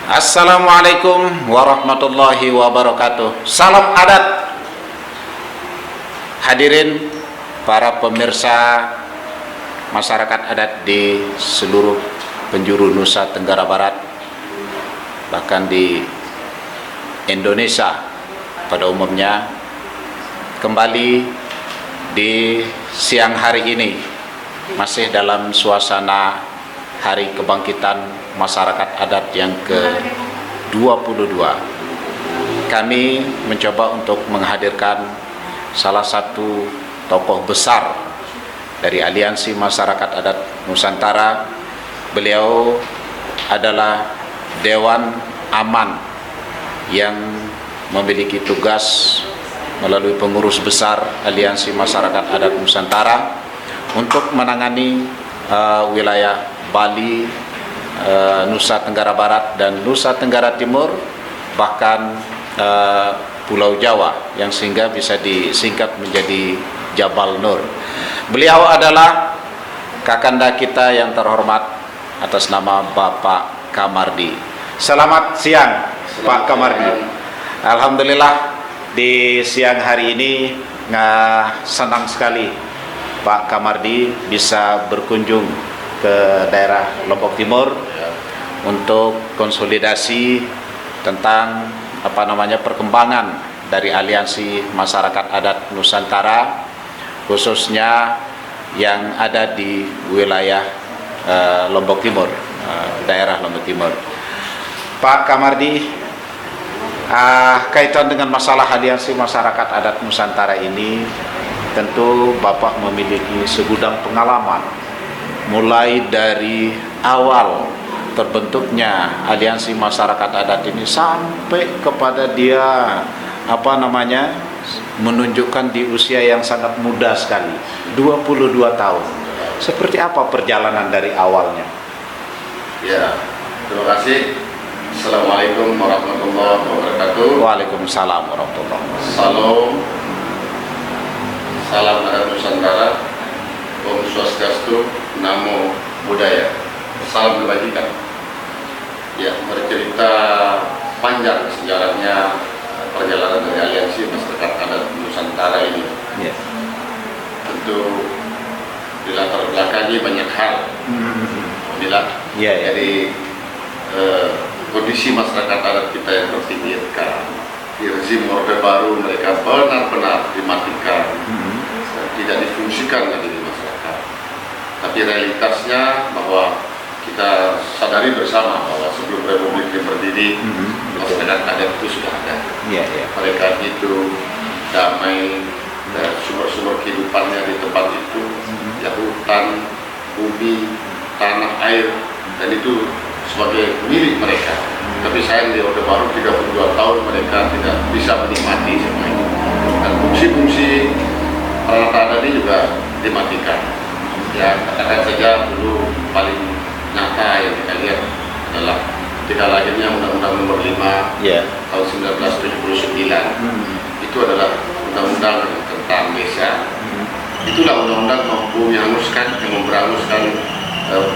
Assalamualaikum warahmatullahi wabarakatuh. Salam adat. Hadirin para pemirsa masyarakat adat di seluruh penjuru Nusa Tenggara Barat, bahkan di Indonesia pada umumnya. Kembali di siang hari ini masih dalam suasana Hari Kebangkitan Masyarakat Adat yang ke-22. Kami mencoba untuk menghadirkan salah satu tokoh besar dari Aliansi Masyarakat Adat Nusantara. Beliau adalah Dewan Aman yang memiliki tugas melalui pengurus besar Aliansi Masyarakat Adat Nusantara untuk menangani wilayah Bali, Nusa Tenggara Barat dan Nusa Tenggara Timur, bahkan Pulau Jawa yang sehingga bisa disingkat menjadi Jabal Nur. Beliau adalah kakanda kita yang terhormat atas nama Bapak Kamardi. Selamat siang Pak Kamardi. Alhamdulillah di siang hari ini senang sekali Pak Kamardi bisa berkunjung ke daerah Lombok Timur untuk konsolidasi tentang perkembangan dari Aliansi Masyarakat Adat Nusantara, khususnya yang ada di wilayah Lombok Timur, daerah Lombok Timur. Pak Kamardi, kaitan dengan masalah Aliansi Masyarakat Adat Nusantara ini, tentu Bapak memiliki segudang pengalaman mulai dari awal terbentuknya Aliansi Masyarakat Adat ini sampai kepada dia menunjukkan di usia yang sangat muda sekali, 22 tahun. Seperti apa perjalanan dari awalnya? Ya, terima kasih. Assalamualaikum warahmatullahi wabarakatuh. Waalaikumsalam warahmatullahi wabarakatuh. Salam adat Nusantara. Om Swastiastu, Namo Buddhaya. Salam kebajikan. Ya, bercerita panjang sejarahnya perjalanan dari Aliansi Masyarakat Adat Nusantara ini. Ya. Tentu dilatar belakangi banyak hal. Jadi kondisi masyarakat adat kita yang terpinggirkan, di rezim Orde Baru mereka benar-benar dimatikan, tidak difungsikan lagi di masyarakat. Tapi realitasnya bahwa kita sadari bersama bahwa sebelum Republik ini berdiri, masyarakat adat itu sudah ada. Mereka itu damai, dan sumber-sumber kehidupannya di tempat itu, ya hutan, bumi, tanah, air, dan itu sebagai milik mereka. Tapi sayang di Orde Baru 32 tahun mereka tidak bisa menikmati semua itu. Dan fungsi-fungsi peralatan adat ini juga dimatikan. Ya, katakan saja dulu paling nyata yang kita lihat adalah ketika lahirnya Undang-Undang Nomor 5 tahun 1979. Itu adalah undang-undang tentang desa. Itulah undang-undang mampu menghanguskan, memberanguskan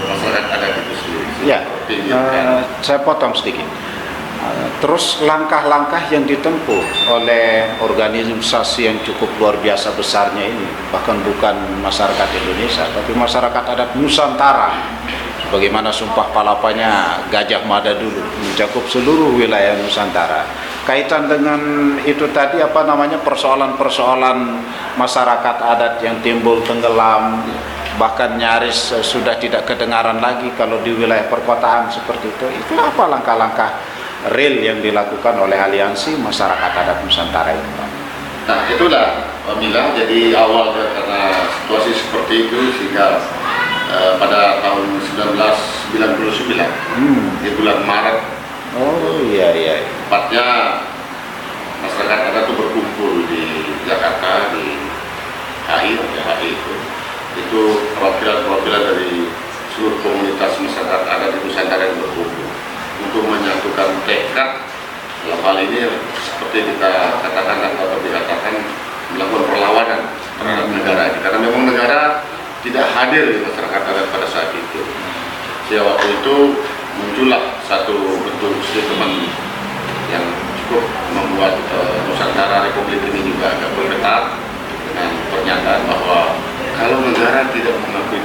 masyarakat adat itu sendiri. Saya potong sedikit. Terus langkah-langkah yang ditempuh oleh organisasi yang cukup luar biasa besarnya ini, bahkan bukan masyarakat Indonesia, tapi masyarakat adat Nusantara, bagaimana sumpah palapanya Gajah Mada dulu, mencakup seluruh wilayah Nusantara. Kaitan dengan itu tadi persoalan-persoalan masyarakat adat yang timbul tenggelam, bahkan nyaris sudah tidak kedengaran lagi kalau di wilayah perkotaan seperti itu. Itu apa langkah-langkah real yang dilakukan oleh Aliansi Masyarakat Adat Nusantara itu, Pak? Nah, itulah Mila, jadi awal karena situasi seperti itu sehingga pada tahun 1999 di bulan Maret, tepatnya masyarakat adat itu berkumpul di Jakarta di HI itu perwakilan dari seluruh komunitas masyarakat adat di Nusantara yang berkumpul untuk menyatukan tekad dalam hal ini seperti kita katakan atau dikatakan melakukan perlawanan terhadap negara ini, karena memang negara tidak hadir di masyarakat adat pada saat itu. Sehingga waktu itu muncullah satu bentuk statement yang cukup membuat Nusantara Republik ini juga agak bergetar dengan pernyataan bahwa kalau negara tidak mengakui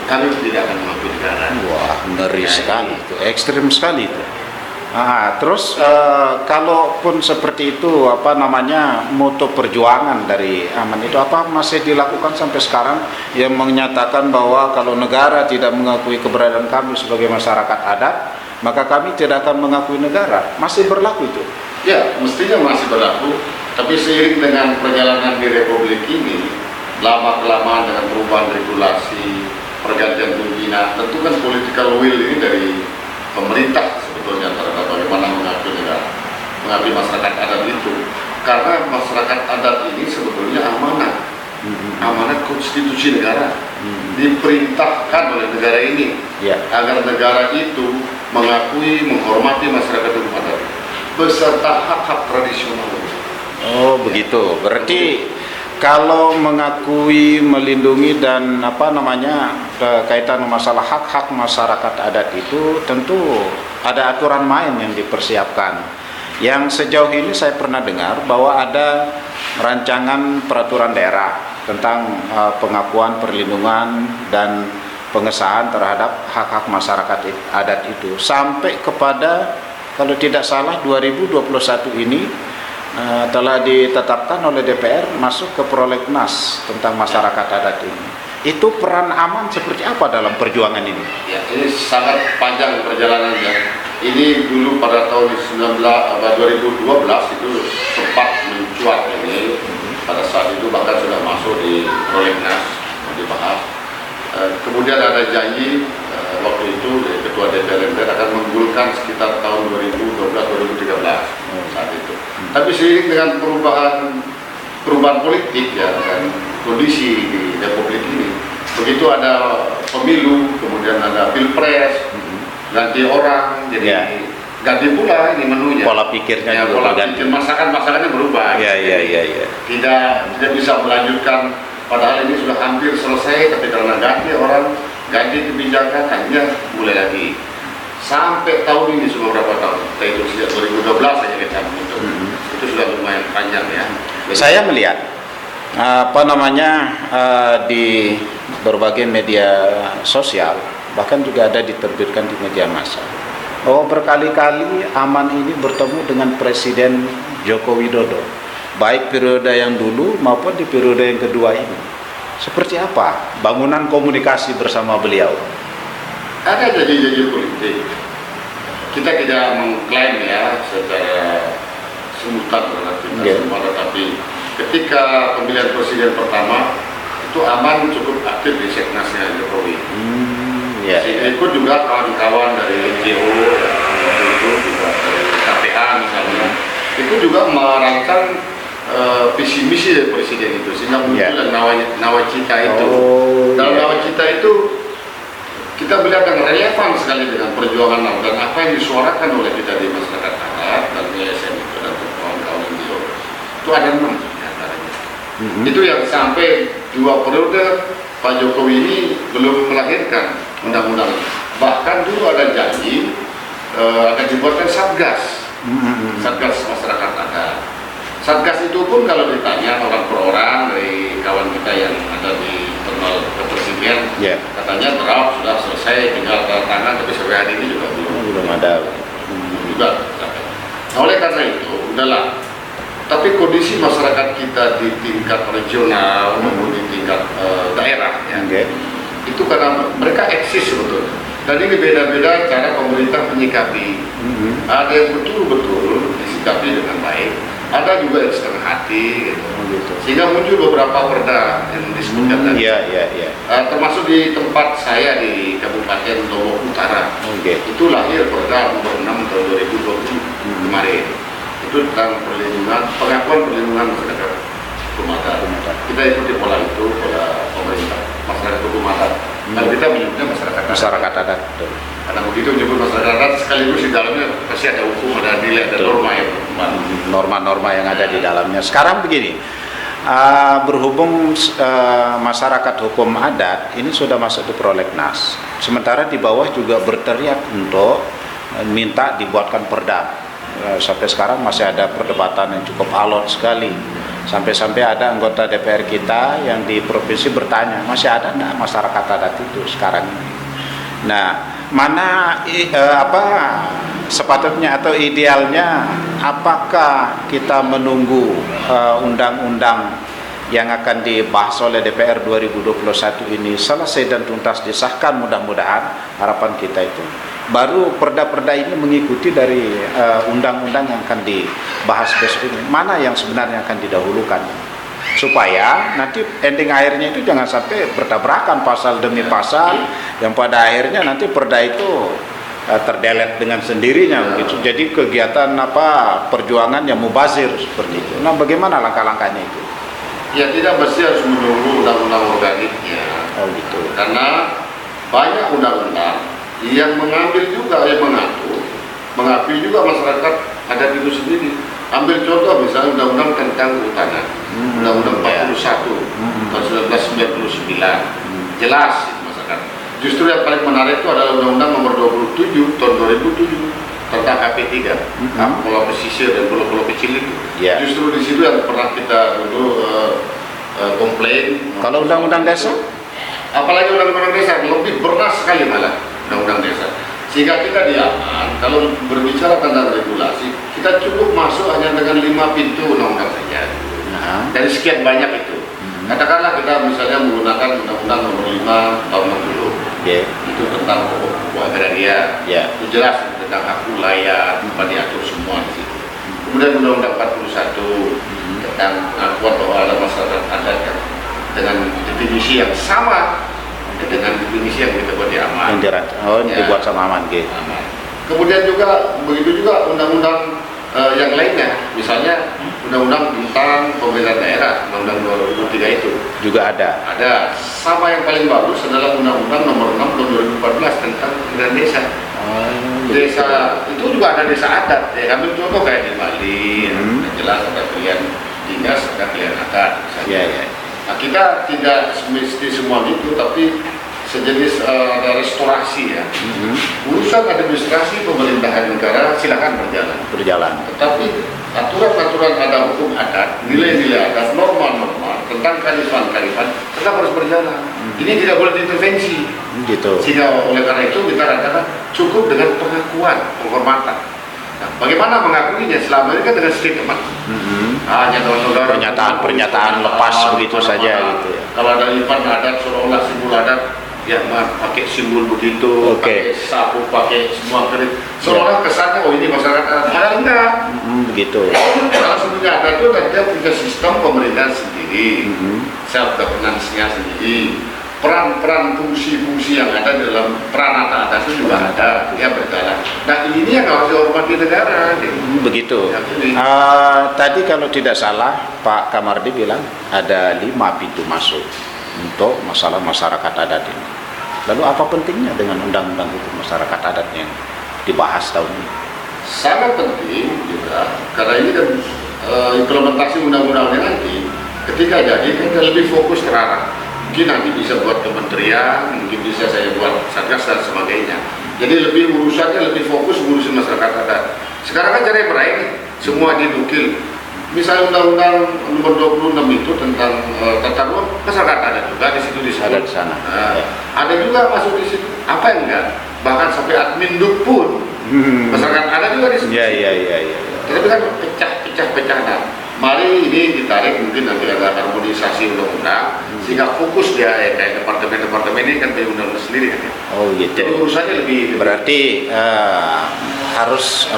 kami tidak akan mengakui negara. Wah, ngeri sekali itu, ekstrim sekali itu. Terus kalaupun seperti itu, apa namanya, moto perjuangan dari Aman itu apa masih dilakukan sampai sekarang, yang menyatakan bahwa kalau negara tidak mengakui keberadaan kami sebagai masyarakat adat, maka kami tidak akan mengakui negara, masih berlaku itu? Ya, mestinya masih berlaku, tapi seiring dengan perjalanan di Republik ini, lama-kelamaan dengan perubahan regulasi, pergantian pimpinan, tentu kan political will ini dari pemerintah sebetulnya terhadap bagaimana mengakui negara, mengakui masyarakat adat itu. Karena masyarakat adat ini sebetulnya amanat konstitusi negara, diperintahkan oleh negara ini agar negara itu mengakui, menghormati masyarakat adat beserta hak-hak tradisional. Oh begitu, berarti kalau mengakui, melindungi dan apa namanya kaitan masalah hak-hak masyarakat adat itu tentu ada aturan main yang dipersiapkan. Yang sejauh ini saya pernah dengar bahwa ada rancangan peraturan daerah tentang pengakuan, perlindungan dan pengesahan terhadap hak-hak masyarakat adat itu sampai kepada, kalau tidak salah, 2021 ini telah ditetapkan oleh DPR masuk ke prolegnas tentang masyarakat adat ini. Itu peran Aman seperti apa dalam perjuangan ini? Ya, ini sangat panjang perjalanannya. Ini dulu pada tahun 2012 itu sempat mencuat ini. Pada saat itu bahkan sudah masuk di prolegnas, dibahas. Kemudian ada janji waktu itu dari Ketua DPR MPR akan menggulkan sekitar tahun 2012-2013 saat itu. Tapi seiring dengan perubahan politik ya dan kondisi di Republik ini, begitu ada pemilu, kemudian ada pilpres, ganti orang, jadi ganti pula ini menunya. Pola pikirnya ya, juga pola berganti. pikir masakannya berubah. Iya. Tidak bisa melanjutkan. Padahal ini sudah hampir selesai, tapi karena ganti kebijakan, akhirnya mulai lagi. Sampai tahun ini sudah berapa tahun? Itu sejak 2012 saja kita itu sudah lumayan panjang ya. Saya melihat di berbagai media sosial, bahkan juga ada diterbitkan di media massa, bahwa berkali-kali Aman ini bertemu dengan Presiden Joko Widodo, baik periode yang dulu maupun di periode yang kedua ini. Seperti apa bangunan komunikasi bersama beliau? Ada janji-janji politik. Kita tidak mengklaim ya secara semutan terhadap kita semua, tetapi ketika pemilihan presiden pertama itu Aman cukup aktif di seknasnya Jokowi. Ikut juga kawan-kawan dari NGO, itu juga dari KPA misalnya, itu juga merancang visi misi dari presiden itu, sehingga muncul nawacita itu. Dalam nawacita itu kita melihat yang relevan sekali dengan perjuangan dan apa yang disuarakan oleh kita di masyarakat adat dan LSM itu dan kawan-kawan NGO. Itu ada 6 diantaranya. Itu yang sampai 2 periode Pak Jokowi ini belum melahirkan undang-undang. Bahkan dulu ada janji akan dibuatkan satgas masyarakat adat. Satgas itu pun kalau ditanya orang per orang dari kawan kita yang ada di internal kepresidenan, katanya draft sudah selesai, tinggal tanda tangan, tapi sampai hari ini juga belum ada. Nah, oleh karena itu, udahlah. Tapi kondisi masyarakat kita di tingkat regional maupun di tingkat daerah, itu karena mereka eksis sebetulnya. Dan ini beda-beda cara pemerintah menyikapi. Ada yang betul-betul disikapi dengan baik, ada juga yang setengah hati, gitu. Sehingga muncul beberapa perda yang disebutkan tadi. Termasuk di tempat saya di Kabupaten Lombok Utara. Itu lahir perda nomor 6 tahun 2020 kemarin. Itu tentang pengakuan perlindungan masyarakat hukum adat. Kita ikuti pola itu, pola pemerintah masyarakat hukum adat. Dan kita menyebutnya masyarakat adat. Karena begitu menyebut masyarakat adat, sekaligus di dalamnya pasti ada hukum, ada nilai, ada norma yang norma-norma yang ada di dalamnya. Sekarang begini, Berhubung masyarakat hukum adat ini sudah masuk di prolegnas, sementara di bawah juga berteriak untuk minta dibuatkan perda. Sampai sekarang masih ada perdebatan yang cukup alot sekali. Sampai-sampai ada anggota DPR kita yang di provinsi bertanya, masih ada enggak masyarakat adat itu sekarang ini? Nah, mana sepatutnya atau idealnya, apakah kita menunggu undang-undang yang akan dibahas oleh DPR 2021 ini selesai dan tuntas disahkan, mudah-mudahan harapan kita itu baru perda-perda ini mengikuti dari undang-undang yang akan dibahas besok ini, mana yang sebenarnya akan didahulukan, supaya nanti ending akhirnya itu jangan sampai bertabrakan pasal demi pasal yang pada akhirnya nanti perda itu terdelet dengan sendirinya begitu. Jadi kegiatan perjuangan yang mubazir seperti itu. Nah, bagaimana langkah-langkahnya itu? Ya, tidak mesti harus menunggu undang-undang organiknya. Oh gitu. Karena banyak undang-undang yang mengambil juga, yang mengakui juga masyarakat adat itu sendiri. Ambil contoh misalnya undang-undang tentang kehutanan, undang-undang 41 tahun 1999, jelas itu masyarakat. Justru yang paling menarik itu adalah undang-undang nomor 27 tahun 2007 tentang HP3, pulau pesisir dan pulau-pulau kecil itu. Justru di situ yang pernah kita dulu komplain. Kalau undang-undang desa? Apalagi undang-undang desa lebih bernas sekali malah undang-undang desa. Sehingga kita diaman kalau berbicara tentang regulasi, kita cukup masuk hanya dengan 5 pintu undang-undang saja. Dari sekian banyak itu. Katakanlah kita misalnya menggunakan undang-undang nomor 5 tahun 60. Itu tentang pokok agraria. Itu jelas tentang hak wilayah, diatur semua di situ. Kemudian undang-undang 41 tentang pengakuan bahwa ada masyarakat adat dengan definisi yang sama dengan definisi yang kita buat di Aman. Dibuat sama Aman gitu. Kemudian juga begitu juga undang-undang yang lainnya, misalnya undang-undang tentang pemerintahan daerah, undang-undang 2003 itu juga ada. Ada. Sama yang paling bagus adalah undang-undang nomor 6 tahun 2014 tentang pemerintahan desa. Desa itu juga ada desa adat. Ya, ambil contoh kayak di Bali, jelas ada pilihan dinas, ada pilihan adat. Nah, kita tidak mesti semua gitu, tapi sejenis restorasi ya. Urusan administrasi pemerintahan negara silakan berjalan. Tetapi aturan-aturan ada hukum adat, nilai-nilai adat, norma-norma tentang kearifan tetap harus berjalan. Ini tidak boleh diintervensi. Gitu. Sehingga oleh karena itu kita katakan cukup dengan pengakuan, penghormatan. Nah, bagaimana mengakuinya selama ini kan dengan statement. Hanya pernyataan lepas begitu saja gitu ya. Kalau ada event adat seolah-olah simbol adat, ya pakai simbol begitu, pakai sapu, pakai semua kerit, seolah kesannya oh ini masyarakat adat. Padahal enggak. Begitu. Kalau sebenarnya adat itu dia punya sistem pemerintahan sendiri, self governance-nya sendiri. Peran-peran fungsi-fungsi yang ada dalam peranata adat itu juga ada, dia berjalan. Nah ini yang harus dihormati negara. Begitu. Tadi kalau tidak salah Pak Kamardi bilang ada 5 pintu masuk untuk masalah masyarakat adat ini. Lalu apa pentingnya dengan undang-undang hukum masyarakat adat yang dibahas tahun ini? Sangat penting juga, karena ini kan implementasi undang-undangnya nanti ketika jadi kita lebih fokus terarah. Mungkin nanti bisa buat kementerian, mungkin bisa saya buat satgas dan sebagainya. Jadi urusannya lebih fokus ngurusin masyarakat adat. Sekarang kan cara berai semua didukil. Misalnya undang-undang nomor 26 itu tentang tata ruang masyarakat adat juga di situ ada di sana. Ada juga masuk di situ. Apa yang enggak? Bahkan sampai admin duk pun masyarakat adat juga di situ. Iya. Tapi kan pecah-pecah. Nah, mari ini ditarik, mungkin nanti ada harmonisasi undang-undang sehingga fokus dia kayak departemen-departemen ini kan punya undang-undang sendiri kan ya. Oh gitu. Jadi urusannya lebih berarti harus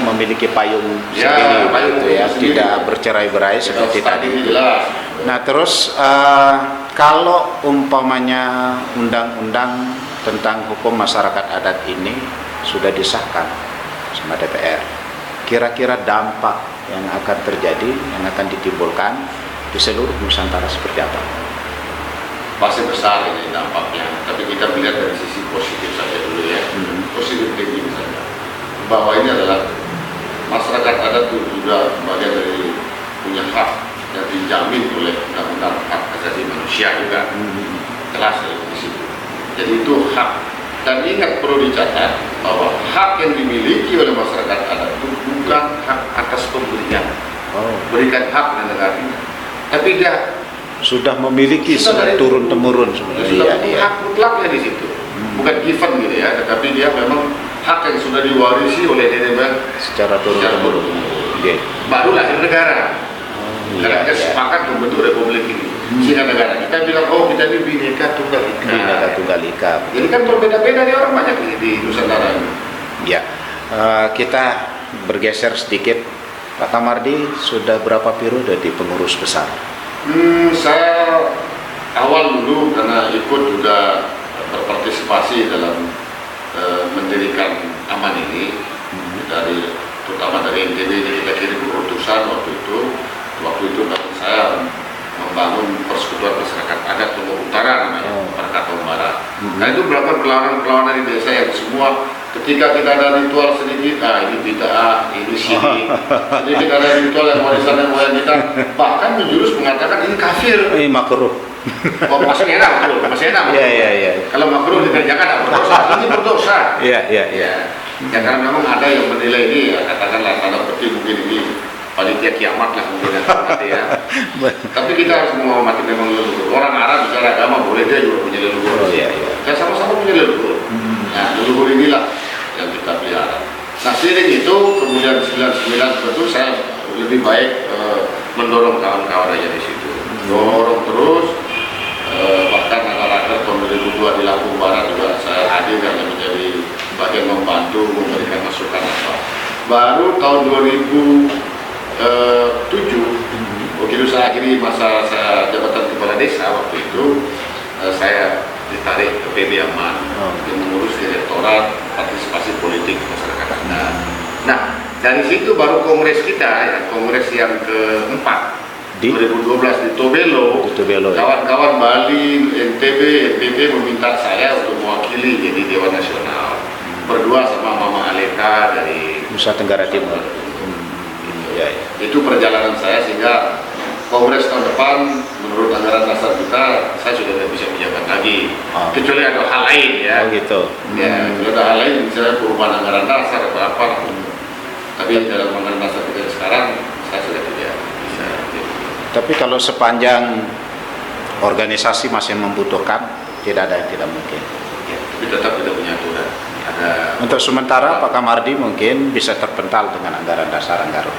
memiliki payung sendiri gitu ya, tidak bercerai-berai seperti tadi. Nah terus kalau umpamanya undang-undang tentang hukum masyarakat adat ini sudah disahkan sama DPR, kira-kira dampak yang akan terjadi, yang akan ditimbulkan di seluruh Nusantara seperti apa? Pasti besar ini dampaknya, tapi kita melihat dari sisi positif saja dulu ya. Positif thinking saja, bahwa ini adalah masyarakat adat itu juga bagian dari punya hak yang dijamin oleh Undang-Undang Hak Asasi Manusia juga. Jelas di situ. Jadi itu hak. Dan ingat, perlu dicatat bahwa hak yang dimiliki oleh masyarakat adat itu bukan hak atas pemberian. Berikan hak dan negara, tapi dia sudah memiliki sudah turun temurun sebenarnya. Hak mutlaknya di situ, bukan given gitu ya, tetapi dia memang hak yang sudah diwarisi oleh nenek moyang secara turun temurun. Baru lahir negara. Karena kita sepakat membentuk republik ini. Sehingga negara kita bilang, oh kita ini Bhinneka Tunggal Ika. Bhinneka Tunggal Ika. Jadi kan berbeda-beda nih orang banyak di Nusantara ini. Ya, kita bergeser sedikit. Pak Kamardi sudah berapa periode di pengurus besar? Saya awal dulu karena ikut juga berpartisipasi dalam mendirikan Aman ini, terutama dari NTB kita kirim utusan waktu itu saya membangun persekutuan masyarakat adat Lombok Utara namanya, Krakatau Barat. Nah itu berapa perlawanan di desa yang semua ketika kita ada ritual sedikit, ini bid'ah, ini syirik. Jadi kita ada ritual yang warisan yang moyang kita, bahkan menjurus mengatakan ini kafir. Ini makruh. Oh, masih enak, masih enak. Iya. Kalau makruh dikerjakan tidak berdosa, ini berdosa. Iya. Ya, karena memang ada yang menilai ini, katakanlah tanda petik mungkin ini panitia kiamat lah mungkin ya. Tapi kita harus menghormati memang leluhur. Orang Arab bicara agama boleh, dia juga punya leluhur. Iya. Kita sama-sama punya leluhur. Nah, leluhur inilah yang kita pelihara. Nah, seiring itu kemudian 99 betul saya lebih baik mendorong kawan-kawan aja di situ. Dorong terus, bahkan akhir-akhir tahun 2002 di Lampung Barat juga saya hadir karena menjadi bagian membantu memberikan masukan apa. Baru tahun 2007, begitu saya akhiri masa saya jabatan kepala desa waktu itu, saya ditarik ke PB Aman untuk mengurus Direktorat Partisipasi Politik Masyarakat Adat. Nah, dari situ baru kongres kita, ya, kongres yang keempat di 2012 di Tobelo. Kawan-kawan Bali, NTB meminta saya untuk mewakili jadi Dewan Nasional. Berdua sama Mama Aleka dari Nusa Tenggara Timur. Itu perjalanan saya sehingga kongres tahun depan menurut anggaran dasar kita saya sudah tidak bisa menjabat lagi, kecuali ada hal lain ya. Gitu. Ya, kalau ada hal lain misalnya perubahan anggaran dasar atau apa. Tapi dalam anggaran dasar kita sekarang saya sudah tidak bisa. Tapi kalau sepanjang organisasi masih membutuhkan, tidak ada yang tidak mungkin. Ya, tapi tetap tidak punya aturan. Untuk sementara Pak Kamardi mungkin bisa terpental dengan anggaran dasar anggaran.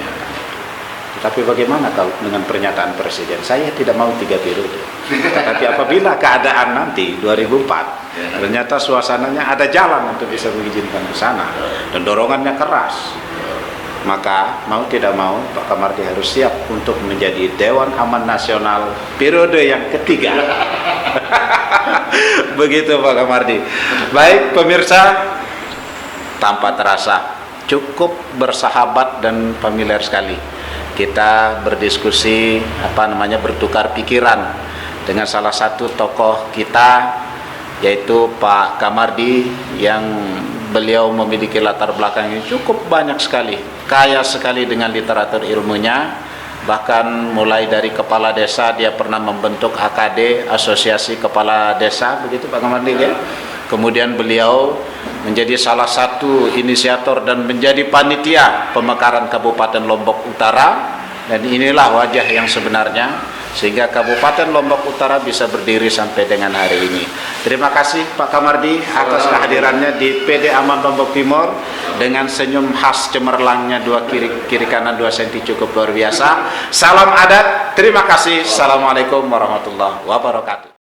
Tapi bagaimana kalau dengan pernyataan Presiden, saya tidak mau 3 periode. Tapi apabila keadaan nanti 2004, ternyata suasananya ada jalan untuk bisa mengizinkan ke sana dan dorongannya keras, maka mau tidak mau Pak Kamardi harus siap untuk menjadi Dewan Aman Nasional periode yang ketiga. Begitu Pak Kamardi. Baik pemirsa, tanpa terasa cukup bersahabat dan familiar sekali kita berdiskusi bertukar pikiran dengan salah satu tokoh kita, yaitu Pak Kamardi, yang beliau memiliki latar belakang yang cukup banyak sekali, kaya sekali dengan literatur ilmunya. Bahkan mulai dari kepala desa, dia pernah membentuk AKD, Asosiasi Kepala Desa, begitu Pak Kamardi ya. Kemudian beliau menjadi salah satu inisiator dan menjadi panitia pemekaran Kabupaten Lombok Utara, dan inilah wajah yang sebenarnya sehingga Kabupaten Lombok Utara bisa berdiri sampai dengan hari ini. Terima kasih Pak Kamardi atas kehadirannya di PD Aman Lombok Timur dengan senyum khas cemerlangnya kiri kanan 2 cm cukup luar biasa. Salam adat, terima kasih. Assalamualaikum warahmatullahi wabarakatuh.